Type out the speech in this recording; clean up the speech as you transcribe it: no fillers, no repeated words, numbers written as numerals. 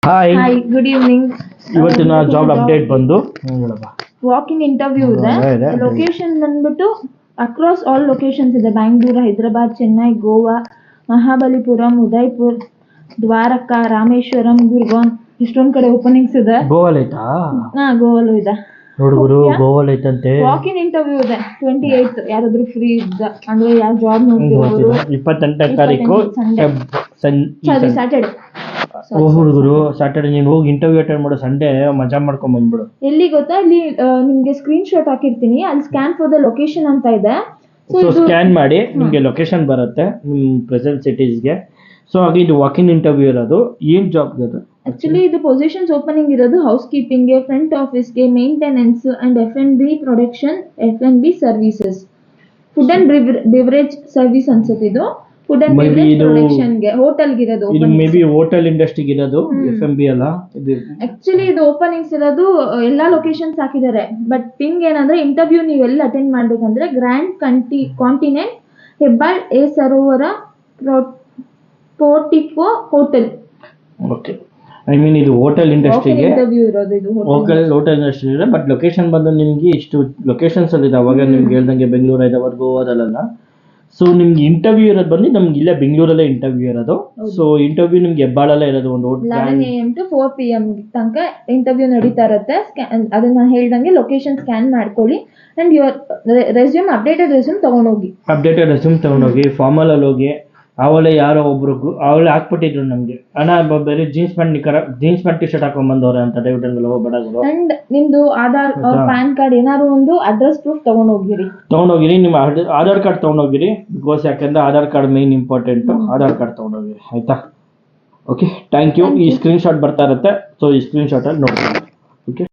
Hi, hi, good evening. ಇವತ್ತಿನ job update ಬಂದು walking interview ಇದೆ. ಇದೆ. ಲೊಕೇಶನ್ ಬಂದ್ಬಿಟ್ಟು ಅಕ್ರಾಸ್ ಆಲ್ ಲೊಕೇಶನ್ಸ್ ಇದೆ. ಬ್ಯಾಂಗ್ಳೂರು, ಹೈದರಾಬಾದ್, ಚೆನ್ನೈ, ಗೋವಾ, ಮಹಾಬಲಿಪುರಂ, ಉದಯ್ಪುರ್, ದ್ವಾರಕಾ, ರಾಮೇಶ್ವರಂ, ಗುರ್ಗಾನ್ ಇಷ್ಟೊಂದ್ ಕಡೆ ಓಪನಿಂಗ್ಸ್ ಇದೆ. ಗೋವಾಲ್ ಐತಾ? ಗೋವಾಲು ಇದೆ. ನೋಡುಗರು, ಗೋವಾಲ್ ಐತಂತೆ. ವಾಕಿಂಗ್ ಇಂಟರ್ವ್ಯೂ ಇದೆ 28th. ಯಾರಾದ್ರೂ ಫ್ರೀ ಇದ್ದ ಅಂದ್ರೆ ಯಾವ ಜಾಬ್ ನೋಡ್ತಿರೋರು 28ನೇ ತಾರೀಕು ಸ್ಯಾಟರ್ಡೆ. ಹುಡುಗರು ಸ್ಯಾಟರ್ಡೆ ನೀನು ಹೋಗಿ ಇಂಟರ್ವ್ಯೂ ಅಟೆಂಡ್ ಮಾಡೋ, ಸಂಡೇ ಮಜಾ ಮಾಡ್ಕೊಂಡ್ ಬಂದ್ಬಿಡು. ಎಲ್ಲಿ ಗೊತ್ತಾ, ಇಲ್ಲಿ ನಿಮ್ಗೆ ಸ್ಕ್ರೀನ್ ಶಾಟ್ ಹಾಕಿರ್ತೀನಿ. ಅಲ್ಲಿ ಸ್ಕ್ಯಾನ್ ಫಾರ್ ದ ಲೊಕೇಶನ್ ಅಂತ ಇದೆ. ಸೊ ಸ್ಕ್ಯಾನ್ ಮಾಡಿ ನಿಮ್ಗೆ ಲೊಕೇಶನ್ ಬರುತ್ತೆ ನಿಮ್ ಪ್ರೆಸೆಂಟ್ ಸಿಟೀಸ್ಗೆ. ಸೊ ಹಾಗೆ ಇದು ವಾಕಿಂಗ್ ಇಂಟರ್ವ್ಯೂ ಇರೋದು. ಏನ್ ಜಾಬ್ ಅದು? ಆಕ್ಚುಲಿ ಇದು ಪೊಸಿಷನ್ಸ್ ಓಪನಿಂಗ್ ಇರೋದು ಹೌಸ್ ಕೀಪಿಂಗ್ಗೆ, ಫ್ರಂಟ್ ಆಫೀಸ್ಗೆ, maintenance and F&B production, F&B services, food and beverage service ಅನ್ಸುತ್ತೆ. ಇದು ಫುಡ್ ಅಂಡ್ ಬಿವರೇಜ್ ಪ್ರೊಡಕ್ಷನ್ಗೆ, ಹೋಟೆಲ್ಗೆ ಇರೋದು. ಇದು ಮೇ ಬಿ ಹೋಟೆಲ್ ಇಂಡಸ್ಟ್ರಿಗೆ ಇರೋದು. F&B ಅಲ್ಲ ಇದು. ಆಕ್ಚುಲಿ ಇದು ಓಪನಿಂಗ್ಸ್ ಇರೋದು ಎಲ್ಲಾ ಲೊಕೇಶನ್ಸ್ ಹಾಕಿದ್ದಾರೆ. ಬಟ್ ಥಿಂಗ್ ಏನಂದ್ರೆ, ಇಂಟರ್ವ್ಯೂ ನೀವು ಎಲ್ಲಿ ಅಟೆಂಡ್ ಮಾಡ್ಬೇಕಂದ್ರೆ ಗ್ರ್ಯಾಂಡ್ ಕಾಂಟಿನೆಂಟ್, ಹೆಬ್ಬಾಳ್, ಎ ಸರೋವರ, portico hotel. Okay, I mean ಇದು ಹೋಟೆಲ್ ಇಂಡಸ್ಟ್ರಿಗೆ ಇಂಟರ್ವ್ಯೂ ಇರೋದು. ಇದು ಹೋಟೆಲ್ ಇಂಡಸ್ಟ್ರಿ ಇದೆ. ಬಟ್ ಲೊಕೇಶನ್ ಬಂದು ನಿಮ್ಗೆ ಇಷ್ಟು ಲೊಕೇಶನ್ಸ್ ಅಲ್ಲಿ ಇದೆ. ಅವಾಗ ನಿಮ್ಗೆ ಹೇಳ್ದಂಗೆ ಬೆಂಗಳೂರು, ಹೈದರಾಬಾದ್, ಗೋವಾದಲ್ಲ. ಸೊ ನಿಮ್ಗೆ ಇಂಟರ್ವ್ಯೂ ಇರೋದು ಬಂದು ನಮ್ಗೆ ಇಲ್ಲೇ ಬೆಂಗಳೂರಲ್ಲೇ ಇಂಟರ್ವ್ಯೂ ಇರೋದು. ಸೊ ಇಂಟರ್ವ್ಯೂ ನಿಮ್ಗೆ ಹೆಬ್ಬಾಳಲ್ಲೇ ಇರೋದು. ಒಂದು 11 AM to 4 PM ತನಕ ಇಂಟರ್ವ್ಯೂ ನಡೀತಾ ಇರುತ್ತೆ. ಅದನ್ನ ಹೇಳ್ದಂಗೆ ಲೊಕೇಶನ್ ಸ್ಕ್ಯಾನ್ ಮಾಡ್ಕೊಳ್ಳಿ. And your resume, updated resume ತಗೊಂಡೋಗಿ ಫಾರ್ಮಲ್ ಅಲ್ಲಿ ಹೋಗಿ. ಅವಳೇ ಯಾರೋ ಒಬ್ರು ಅವಳೇ ಹಾಕ್ಬಿಟ್ಟಿದ್ರು ನಮ್ಗೆ, ಅಣ್ಣ ಬೇರೆ ಜೀನ್ಸ್ ಪ್ಯಾಂಟ್ ಟಿ ಶರ್ಟ್ ಹಾಕೊಂಡ್ ಬಂದವ್ರೆ ಅಂತ ದಯವಿಟ್ಟು ಬಡಗಳು. ಅಂಡ್ ನಿಮ್ದು ಆಧಾರ್, ಪ್ಯಾನ್ ಕಾರ್ಡ್, ಏನಾದ್ರು ಒಂದು ಅಡ್ರೆಸ್ ಪ್ರೂಫ್ ತಗೊಂಡೋಗಿರಿ. ನಿಮ್ಮ ಆಧಾರ್ ಕಾರ್ಡ್ ತಗೊಂಡೋಗಿರಿ. ಬಿಕಾಸ್ ಯಾಕಂದ್ರೆ Aadhaar card main important. Aadhaar card ತಗೊಂಡೋಗಿರಿ, ಆಯ್ತಾ? Okay, thank you. ಈ ಸ್ಕ್ರೀನ್ ಶಾಟ್ ಬರ್ತಾ ಇರುತ್ತೆ. ಸೊ ಈ ಸ್ಕ್ರೀನ್ ಶಾಟ್ ಅಲ್ಲಿ ನೋಡ್ತೀನಿ. ಓಕೆ.